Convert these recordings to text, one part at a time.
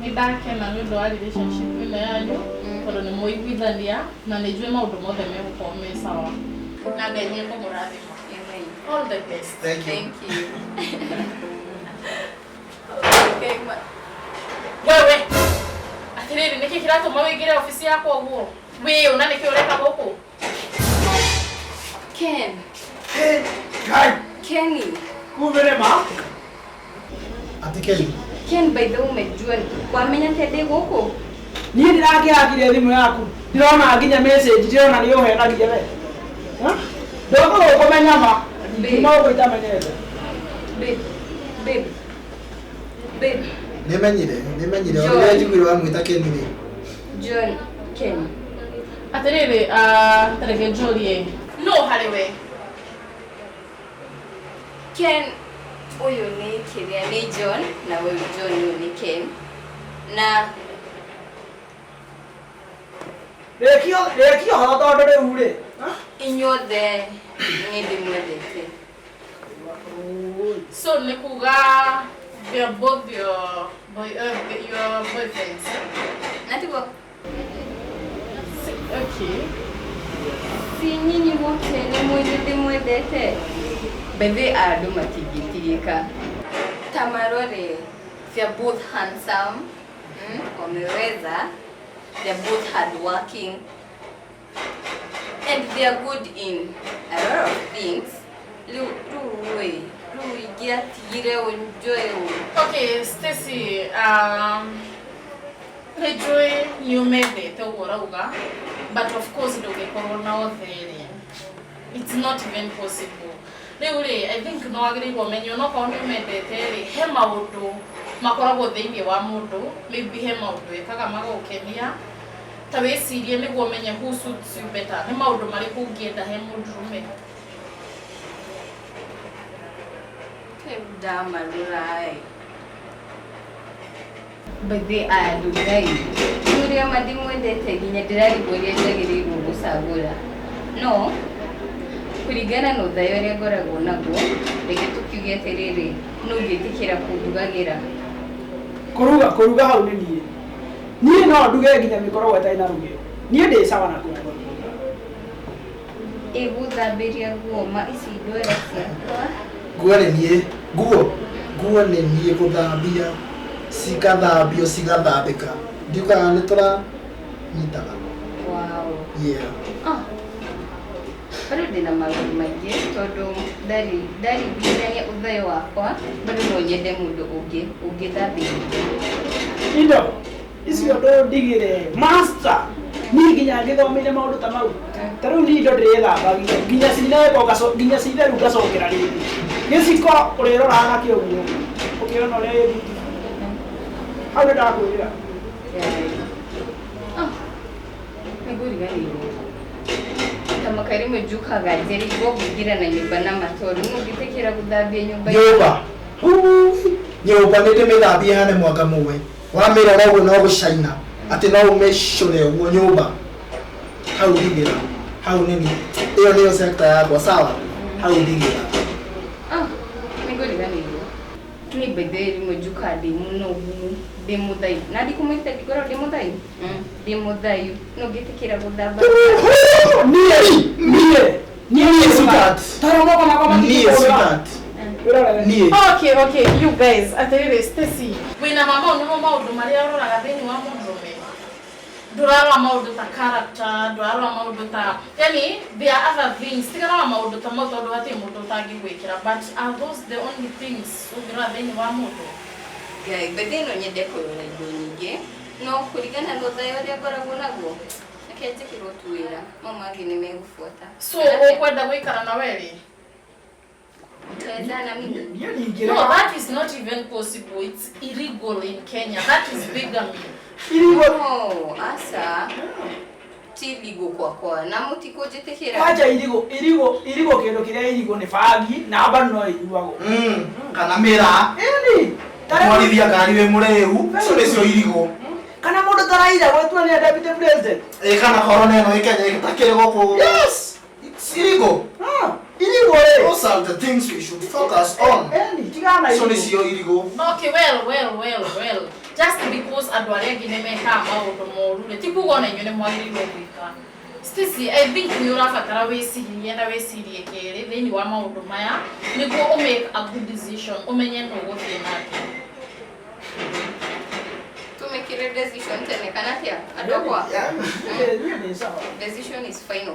nindakena nĩ ũndũ wa relationship ĩno yanyu tondũ nĩ mũiguithania na nĩ njũĩ maũndũ mothe megũkorwo me sawa na Ngai nĩ ekũmũrathima. All the best. Thank you. Okay, wewe atiriri niki kiratuma wingire ofisi yako guo we una niki ureka gũkũ Ken. Hey, guy. Kenny. Kumbe ma. Ati Kenny. Ken, by the way, umejua wamenya tende gũkũ? Niĩ ndĩrakĩhakire thimũ yaku. Ndĩrona nginya message ndĩrona nĩ ũhenagia we. Ndũkũrwo kũmenya ma. Ndimo gwĩtamenyete. Babe. Nĩmenyire ũrĩa njiguire wa mwĩta Kenny rĩ. John, Ken. atiriri tareke njorie no harĩ we Ken, uyu ni kiria ni John na uyu John ni Ken. Na Rekio hana tondũ rĩu rĩ. inyuothe ni ndimwendete. so nĩ kuga they're both your boyfriends. Natiko Okay. si nyinyi wote ni mwenye ndimwendete. Bethe andu matingĩtigĩka. Tamarore, they're both handsome. Wameweza. They're both hardworking. And they are good in a lot of things. Okay, Stacy, Rejoi niumethete ũguo rauga, but of course ndũngĩkorwo na ũtheri. It's not even possible. Rĩu rĩ, I think no wagĩrĩirwo ũmenye onokorwo niumendete rĩ, he maũndũ makoragwo thĩinĩ wa mũndũ, maybe he maũndũ ekaga magũkenia. Ta wĩcirie nĩguo ũmenye who suits you better. Nĩ maũndũ marĩkũ ũngĩenda he mũndũrũme? Damarulai. Bethe adugai. Nuria madimwendete nginya ndirarigũria njagĩrĩirwo gũcagũra. No, kũringana na ũthayo ũrĩa ngoragwo naguo, reke tũkiuge atĩrĩrĩ, no ngĩtĩkĩra kũndugagĩra. Kũruga hau nĩ niĩ. Niĩ no nduge nginya mĩkorogo ĩtarĩ na rũgĩo. Niĩ ndĩ sawa na kũruga. Gũthambĩria nguo ma ici ndwara ciakwa. Nguo nĩ niĩ. Nguo nĩ niĩ gũthambia. Cigathambio cigathambĩka. Ndiugaga nĩ tũranyitaga. Wow. Yeah. Bado ndĩna maũndũ maingĩ tondũ ndarigithania ũthayo wakwa, bado no nyende mũndũ ũngĩthambĩria. Indo icio ndo ndigire master. Niĩ nginya ngĩthomeire maũndũ ta mau. Ta rĩu niĩ indo ndĩrethambagia nginya cineko nginya citheru ngacokera rĩngĩ. Gĩciko ũrĩroraga nakĩo guo. Ũkĩona ũrĩa ĩruti. Hau ndakwĩrĩra. Nĩngũriganĩirwo. Kama Karimo njukaga njĩrĩirwo kũingĩra na nyũmba na matoru. Mũngĩtĩkĩra gũthambia nyũmba. Nyũmba nĩ ndĩmĩthambie hane mwaka mũwe. Wamĩrora ũguo no gũcaina. Atĩ no ũmĩcũre ũguo nyũmba. Hau ndigĩra. Hau nini. Ĩyo nĩyo sector yakwa sawa. Hau ndigĩra. Nĩngũriganĩirwo. Ni bethe rimwe njukaga ndĩ mũnogu, ndĩ mũthayu. Na ndikumwĩte ngorwo ndĩ mũthayu. Ndĩ mũthayu. No ngĩtĩkĩra gũthamba. Niĩ sweetheart. Okay, you guys, atiriri Stacy. Wina mama no maũndũ marĩa ũroraga thĩinĩ wa mũndũrũme. Ndũrarora maũndũ ta character, ndũrarora maũndũ ta, yani there are other things. Tigarora maũndũ ta mau tondũ hatirĩ mũndũ ũtangĩgwĩkĩra, but are those the only things ũngĩrora thĩinĩ wa mũndũ? Ngai, bethe no nyende kũrora indo nyingĩ, no kũringana na ũthayo ũrĩa ngoragwo naguo. Reke njĩkĩrwo tu wĩra, mau mangĩ nĩ megũbuata. So ũkwenda gũikara na werĩ? No, that is not even possible. It's illegal in Kenya. That is bigamy. No, asa. Ti illegal kwa na mũtikũnjĩtĩkĩra. Wacha irigo kĩndũ kĩrĩa irigo nĩ bangi na bado no iguago. Kana mĩra. Eni. Twarithia ngari wĩ mũrĩu. Icio nĩcio irigo. Kana mũndũ taraira gwetua nĩ deputy president. Kana corona ĩno ĩkenya ĩtakĩrĩ gũkũ. Yes. It's illegal. Irigo those are the things we should focus on. Eni, tigana icio nĩcio irigo. Okay, well. just because andå arä angä nä mekaga maå ndå moru ti kuga ona inyuä nä mwagä rä gwika. Stacy, I think nä å rabatara wä cirie na wä cirie kerä thä inä wa maå ndå maya nä guo å make a good decision å menye nå gå thiä nake. Tumekire decision tene kana tia adokwa. Decision is final.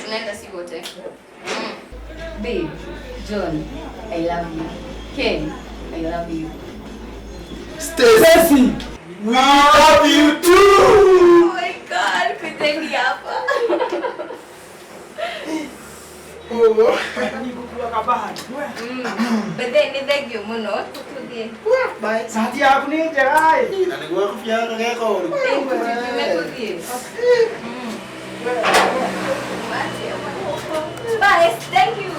Tunaenda si wote. Babe, John, I love you. Ken, I love you. Stacy, we love you too. Oh my God, kuteni hapa. Oh, But then ni thank you muno tutulie. bye. Sati yaku ni njega ĩ. Na niguo kufianga geko. Thank you, tumetulie. Bye, thank you.